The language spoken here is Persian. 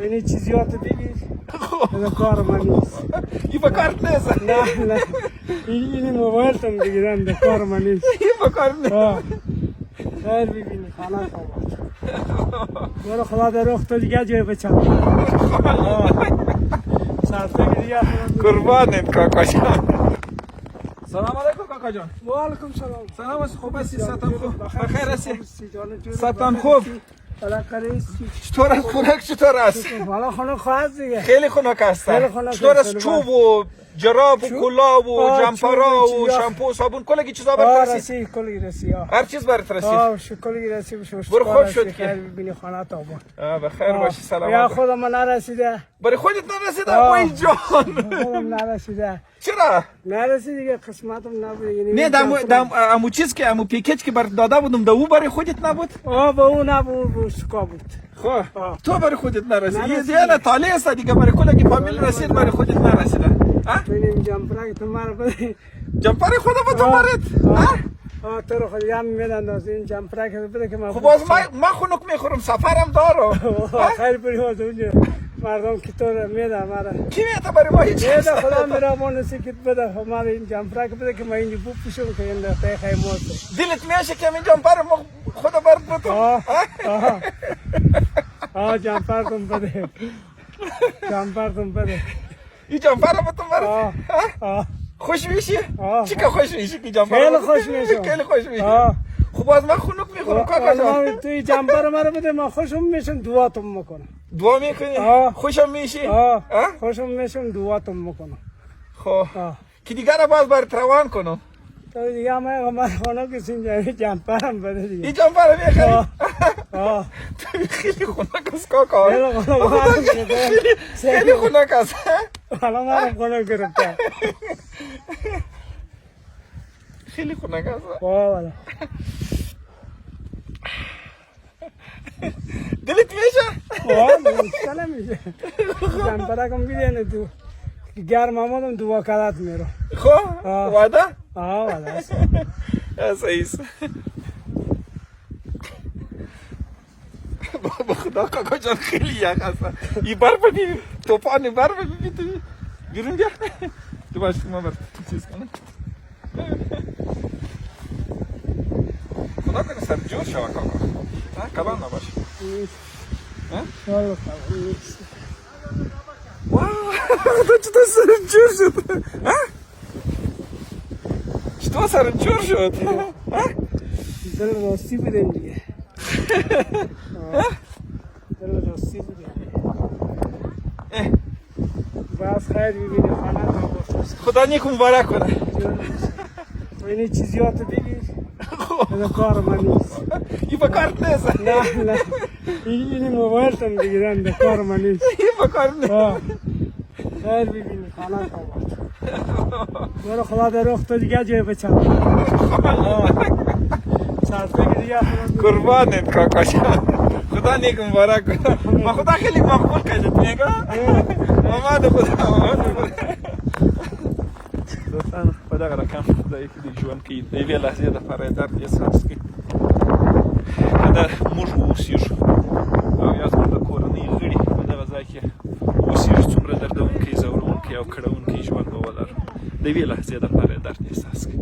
این چیزیات بگیر این کار من نیست. این با کارت نیست. نه این موبایل تم بگیرن ده کار من نیست. این با کارت نیست. خیر ببینی خانه خواب برو خدا در رخ تو دیگه جای بچم سرسه دیگه قربانت کاکا جان. سلام علیکم کاکا جان. و علیکم سلام. سلام است، خوب هستی؟ سلام خوب. بخیر هستی؟ سلام خوب. چطور است؟ خنک چطور است؟ والا خنک خواهد دیگه. خیلی خنک است. چطور است؟ چوب و جراب و کلاه و جمپرا و شامپو صابون کلگی چیزا برات رسید؟ کلگی رسید. هر چیز برات رسید. کلگی رسید. برو خوب شد که. ببینی خانه تا بود. بخیر باشی سلامت. یا خودم نرسیده. برای خودت نرسیده وای جان. خودم نرسیده. چرا؟ نرسید دیگه قسمتم نبود. نه امو چیز که امو پیکج که برات داده بودم دو برای خودت نبود؟ با اون نبود سکا بود. خب تو برای خودت نرسید. یه دیگه طالع است دیگه برای کلگی فامیل رسید برای خودت نرسیده. ببینیم جمپرک تو مار بده. جمپر خودم تو مارت؟ تو رو خود هم میدن از این جمپرک بده که من خب باز ما خنک میخورم سفرم دارم. خیر بری اونجا مردم که تو رو میدن مرا. کی میده برای ما هیچ؟ میده خدا میره مونسی که بده ما این جمپرک بده که ما اینجا بپوشم که این دفعه خیمات. دلت میشه که این جمپر ما خدا برات بده. جمپرتون بده. جمپرتون بده. این جمپر رو تو برات خوش میشی؟ چی که خوش میشی که جمپر؟ خیلی خوش میشم. خیلی خوش میشی. خب باز من خنک میخورم کاکا جان. توی جمپر مرا بده ما خوشم میشم دعاتون میکنم. دعا میکنی؟ خوشم میشی؟ خوشم میشم دعاتون میکنم. خب که دیگر باز برات روان کنم. تو دیگه من خونه که سینجا جمپرم بده دیگه. این جمپر میخری؟ تو خیلی خنک است کاکا. خیلی خنک است. حالا من خنک گرفتم. خیلی خنک است. والا. دلت میشه؟ چرا نمیشه؟ جمپرکم بیدینه تو. گرم آمدم دعا کردت میرو. خب وعده؟ وعده. صحیح است. با خدا کاکا جان خیلی یخ است. این برف ببین توفان برف ببین تو بیرون بیا. تو باش ما برات چیز کنم. خدا کنه سر جور شو کاکا. کلان نباشه. واو چطور سر جور شد؟ چطور سر جور شد؟ دل راستی بدیم دیگه. دل راستی بدیم. باز خیر ببینی خانه تا باشه. خدا نیک مبارک کنه. این چیزیات بگیر این کار من نیست. این با کارت نیست. نه این موبایل تم بگیرن ده کار من نیست. این با کارت نیست. خیر ببینی خانه خواب برو خدا در رخ تو دیگه جای بچم سرسه دیگه قربانت کاکا جان. خدا نیک مبارک کنه. ما خدا خیلی مقبول کردت میگه. آمد خدا. دوستان خدا رقم خدای که جوان کی دی لحظه د فرای درد احساس کی دا موږ اوسېږو او یا زموږ د کورنۍ غړي په دغه ځای کې اوسېږو څومره دردونکی ځورونکی او کړونکی ژوند به ولرو د یوې لحظې د فرای درد احساس کی